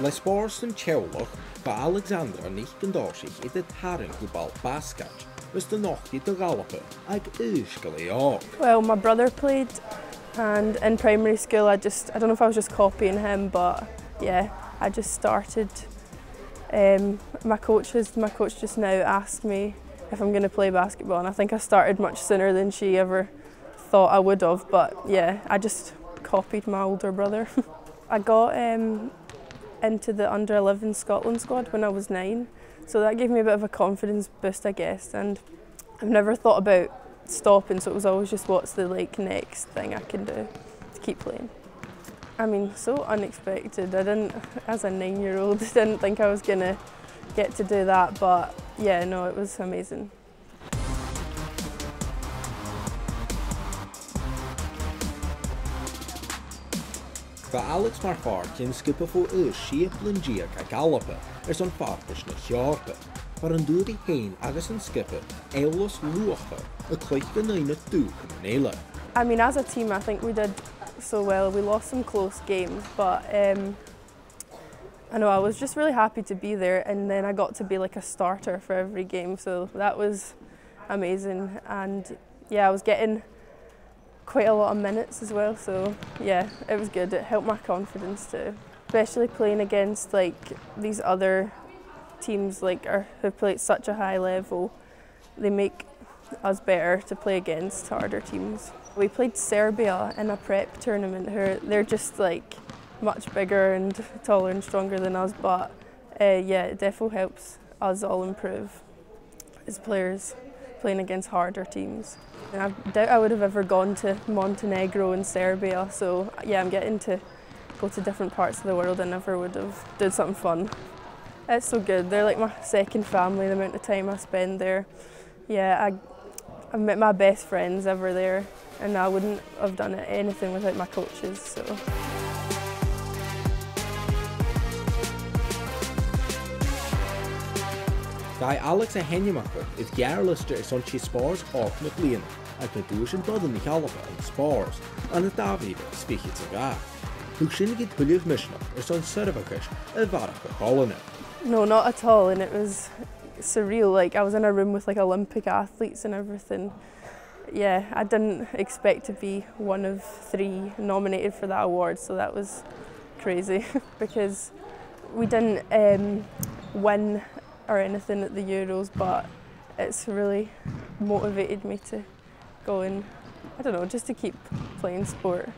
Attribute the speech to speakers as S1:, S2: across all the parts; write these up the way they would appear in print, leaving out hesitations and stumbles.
S1: Le spórs an teolach ba Alexandra Nic yn Tòisich I dy tarin go ball-basgaid was the nochti the ALBA ag uisgal.
S2: Well, my brother played, and in primary school I don't know if I was just copying him, but yeah, I just started. My coach just now asked me if I'm going to play basketball, and I think I started much sooner than she ever thought I would have, but yeah, I just copied my older brother. I got into the under-11 Scotland squad when I was 9, so that gave me a bit of a confidence boost, I guess, and I've never thought about stopping, so it was always just what's the next thing I can do to keep playing. I mean, so unexpected. I didn't, as a 9-year-old, didn't think I was going to get to do that, but yeah, no, it was amazing.
S1: Ba Alex mar cyn sgipio fo siaplyn diag ag ALBA son farpus na chiarpa, par an dŵr I hain agus an skipio eilos lwcha cloich gynain y dŵch yn eile.
S2: I mean, as a team, I think we did so well. We lost some close games, but I know I was just really happy to be there, and then I got to be like a starter for every game, so that was amazing. And yeah, I was getting quite a lot of minutes as well, so yeah, it was good. It helped my confidence too, especially playing against these other teams who play at such a high level. They make us better to play against harder teams. We played Serbia in a prep tournament. They're just much bigger and taller and stronger than us, but yeah, it definitely helps us all improve as players playing against harder teams. And I doubt I would have ever gone to Montenegro and Serbia, so yeah, I'm getting to go to different parts of the world I never would have done something fun. It's so good. They're like my second family, the amount of time I spend there. Yeah, I've met my best friends ever there, and I wouldn't have done anything without my coaches. So.
S1: Gai Alex a henjamacher is gearlister is on she spars off na Cluinnidh ag na dúis an dod in ALBA an spars an a David speak it to ga. Who shouldn't get Cluinnidh Mishnah is on Servakish a barrachd Colin.
S2: No, not at all, and it was surreal. I was in a room with Olympic athletes and everything. Yeah, I didn't expect to be one of 3 nominated for that award, so that was crazy because we didn't win or anything at the Euros, but it's really motivated me to go and, I don't know, just to keep playing sport.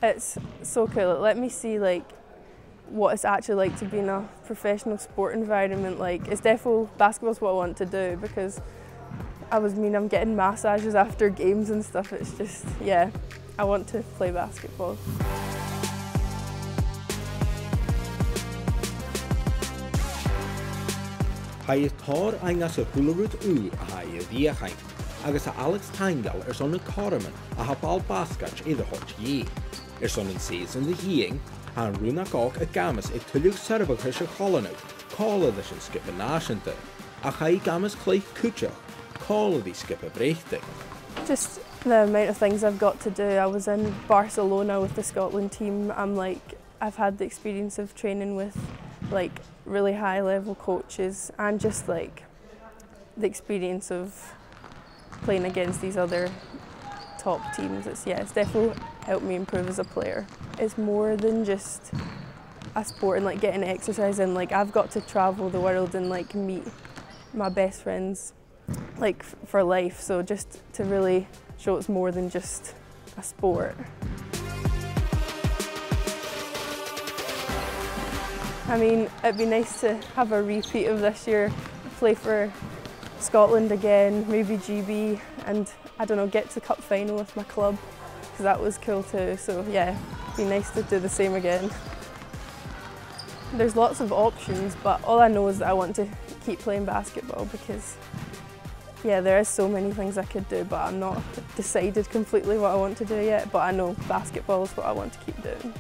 S2: It's so cool. It let me see what it's actually like to be in a professional sport environment. It's definitely, basketball's what I want to do, because I'm getting massages after games and stuff. It's just, yeah, I want to play basketball.
S1: Hai tar angas hullerud a hai diechain, agus a Alex Tangal son a Carmen a ha ball-basgaid the hot ye. Son an season the heeing, han runa gog a gamas tullig Servakish a Colin call the skip a nashente, a hai gamas clay kuchach, call the skip a breachting.
S2: Just the amount of things I've got to do. I was in Barcelona with the Scotland team. I've had the experience of training with really high level coaches, and just the experience of playing against these other top teams. It's definitely helped me improve as a player. It's more than just a sport and getting exercise in. I've got to travel the world and meet my best friends for life, so just to really show it's more than just a sport. I mean, it'd be nice to have a repeat of this year, play for Scotland again, maybe GB, and I don't know, get to cup final with my club, because that was cool too. So yeah, it'd be nice to do the same again. There's lots of options, but all I know is that I want to keep playing basketball, because yeah, there is so many things I could do, but I'm not decided completely what I want to do yet, but I know basketball is what I want to keep doing.